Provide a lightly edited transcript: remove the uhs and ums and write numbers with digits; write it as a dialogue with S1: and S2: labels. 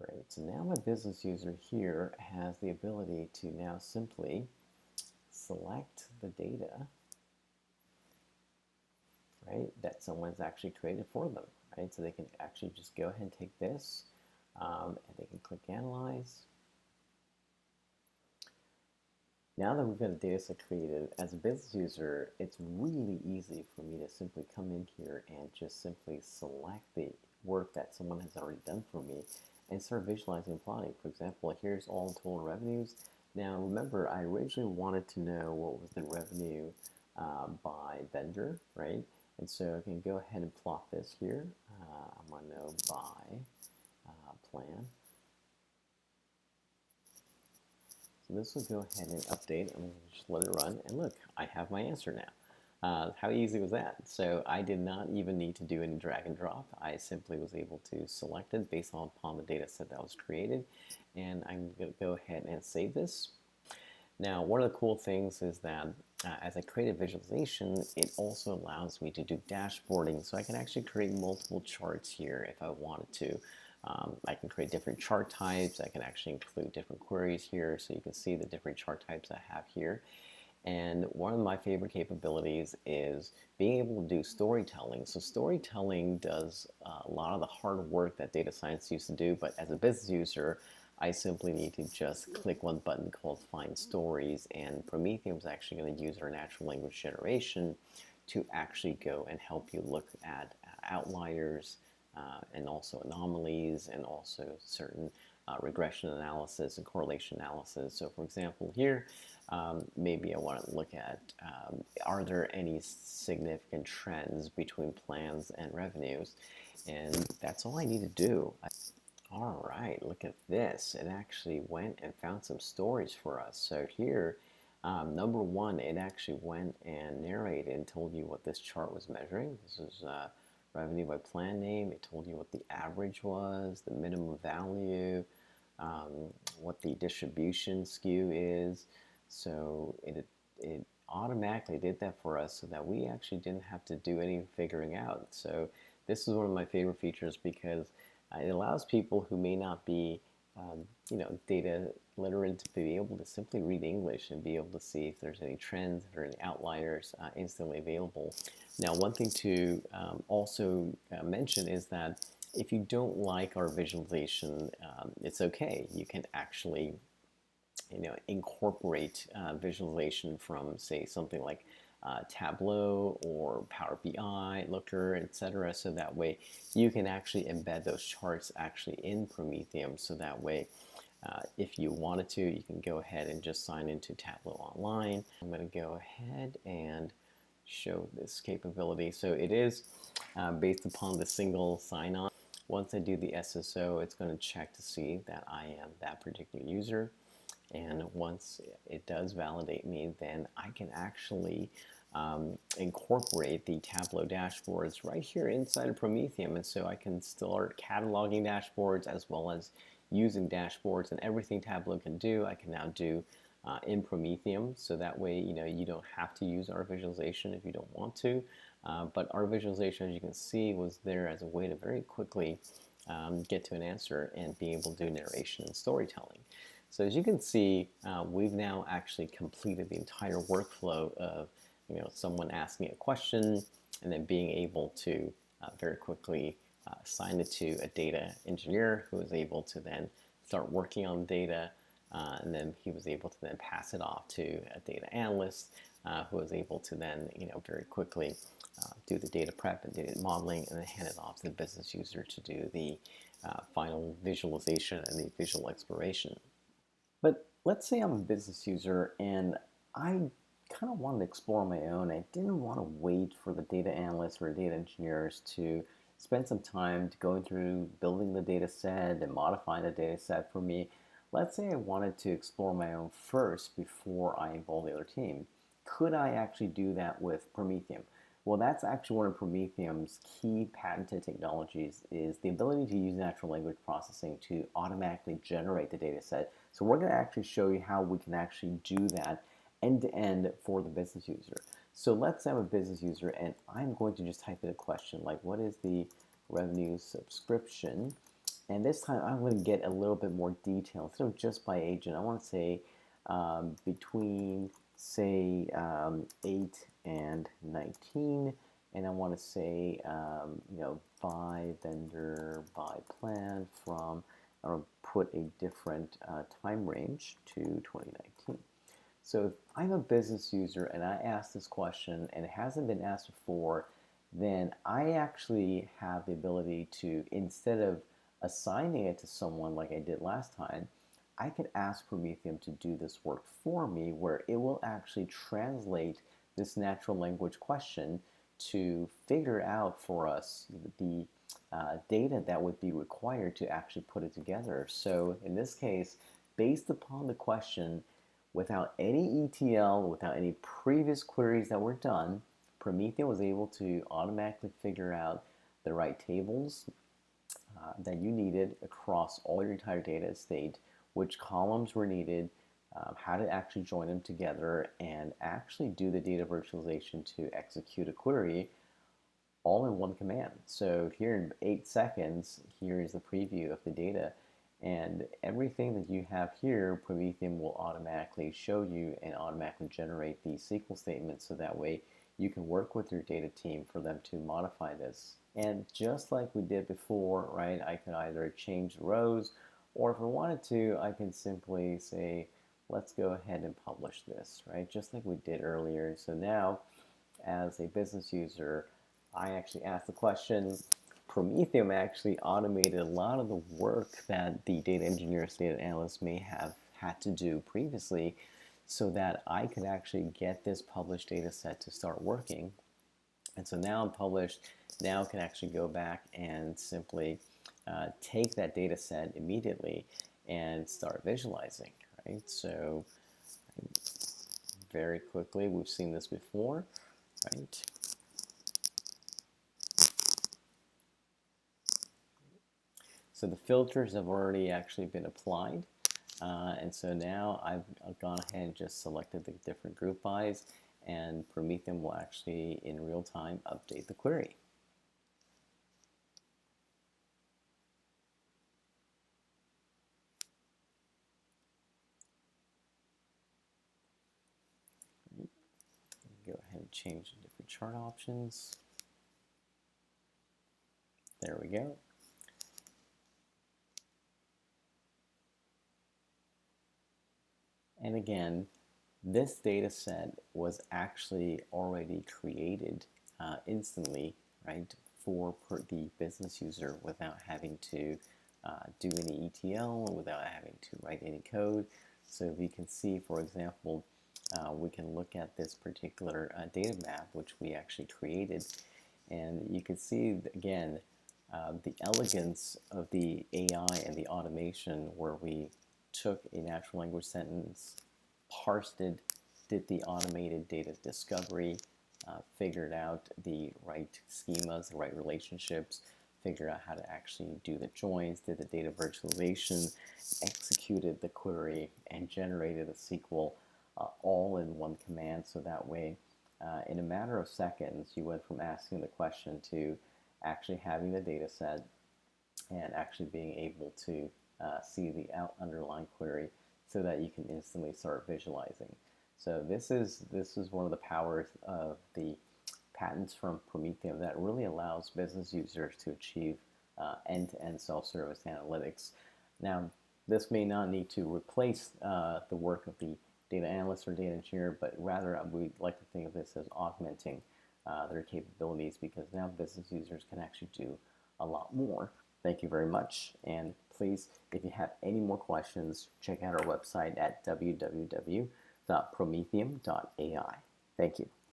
S1: Great. So now my business user here has the ability to now simply select the data, right, that someone's actually created for them, right? So they can actually just go ahead and take this and they can click Analyze. Now that we've got a data set created, as a business user, it's really easy for me to simply come in here and just simply select the work that someone has already done for me and start visualizing and plotting. For example, here's all total revenues. Now remember, I originally wanted to know what was the revenue by vendor, right? And so I can go ahead and plot this here. I want to know by plan. So this will go ahead and update. I'm going to just let it run. And look, I have my answer now. How easy was that? So I did not even need to do any drag and drop. I simply was able to select it based upon the data set that was created. And I'm going to go ahead and save this. Now, one of the cool things is that as I create a visualization, it also allows me to do dashboarding. So I can actually create multiple charts here if I wanted to. I can create different chart types. I can actually include different queries here so you can see the different chart types I have here. And one of my favorite capabilities is being able to do storytelling. So storytelling does a lot of the hard work that data science used to do, but as a business user, I simply need to just click one button called Find Stories, and Prometheum is actually going to use our natural language generation to actually go and help you look at outliers, and also anomalies, and also certain regression analysis and correlation analysis. So for example here, maybe I want to look at are there any significant trends between plans and revenues, and that's all I need to do. All right, look at this. It actually went and found some stories for us. So here, number one, it actually went and narrated and told you what this chart was measuring. This is revenue by plan name. It told you what the average was, the minimum value, what the distribution skew is. So it automatically did that for us so that we actually didn't have to do any figuring out. So this is one of my favorite features because it allows people who may not be data literate to be able to simply read English and be able to see if there's any trends or any outliers instantly available. Now, one thing to also mention is that if you don't like our visualization, it's okay. You can actually incorporate visualization from, say, something like Tableau or Power BI, Looker, etc. So that way you can actually embed those charts actually in Prometheum. So that way, if you wanted to, you can go ahead and just sign into Tableau Online. I'm going to go ahead and show this capability. So it is based upon the single sign-on. Once I do the SSO, it's going to check to see that I am that particular user. And once it does validate me, then I can actually incorporate the Tableau dashboards right here inside of Prometheum. And so I can start cataloging dashboards as well as using dashboards, and everything Tableau can do, I can now do in Prometheum. So that way, you don't have to use our visualization if you don't want to. But our visualization, as you can see, was there as a way to very quickly get to an answer and be able to do narration and storytelling. So as you can see, we've now actually completed the entire workflow of someone asking a question and then being able to very quickly assign it to a data engineer who was able to then start working on the data, and then he was able to then pass it off to a data analyst who was able to then very quickly do the data prep and data modeling, and then hand it off to the business user to do the final visualization and the visual exploration. But let's say I'm a business user and I kind of wanted to explore on my own. I didn't want to wait for the data analysts or data engineers to spend some time to going through building the data set and modifying the data set for me. Let's say I wanted to explore my own first before I involve the other team. Could I actually do that with Prometheum? Well, that's actually one of Prometheum's key patented technologies, is the ability to use natural language processing to automatically generate the data set. So we're going to actually show you how we can actually do that end-to-end for the business user. So let's say I'm a business user and I'm going to just type in a question like, what is the revenue subscription And this time I'm going to get a little bit more detail. Instead of just by agent, I want to say between, say, 8 and 19. And I want to say, by vendor, by plan from, I want to put a different time range to 2019. So if I'm a business user and I ask this question and it hasn't been asked before, then I actually have the ability to, instead of assigning it to someone like I did last time, I could ask Prometheum to do this work for me where it will actually translate this natural language question to figure out for us the data that would be required to actually put it together. So in this case, based upon the question, without any ETL, without any previous queries that were done, Prometheum was able to automatically figure out the right tables that you needed across all your entire data estate, which columns were needed, how to actually join them together, and actually do the data virtualization to execute a query all in one command. So here in 8 seconds, here is the preview of the data. And everything that you have here, Prometheum will automatically show you and automatically generate the SQL statements so that way you can work with your data team for them to modify this. And just like we did before, right, I could either change the rows, or if I wanted to, I can simply say, let's go ahead and publish this, right, just like we did earlier. So now, as a business user, I actually asked the question. Prometheum actually automated a lot of the work that the data engineers, data analysts may have had to do previously so that I could actually get this published data set to start working. And so now I'm published. Now I can actually go back and simply take that data set immediately and start visualizing, right? So very quickly, we've seen this before, right? So the filters have already actually been applied. And so now I've gone ahead and just selected the different group bys, and Prometheum will actually, in real time, update the query. Go ahead and change the different chart options. There we go. And again, this data set was actually already created instantly, right, for the business user without having to do any ETL, without having to write any code. So if you can see, for example, we can look at this particular data map, which we actually created, and you can see, again, the elegance of the AI and the automation where we took a natural language sentence, parsed it, did the automated data discovery, figured out the right schemas, the right relationships, figured out how to actually do the joins, did the data virtualization, executed the query, and generated a SQL all in one command. So that way, in a matter of seconds, you went from asking the question to actually having the data set and actually being able to see the underlying query so that you can instantly start visualizing. So this is one of the powers of the patents from Prometheum that really allows business users to achieve end-to-end self-service analytics. Now, this may not need to replace the work of the data analyst or data engineer, but rather we like to think of this as augmenting their capabilities, because now business users can actually do a lot more. Thank you very much, and please, if you have any more questions, check out our website at www.prometheum.ai. Thank you.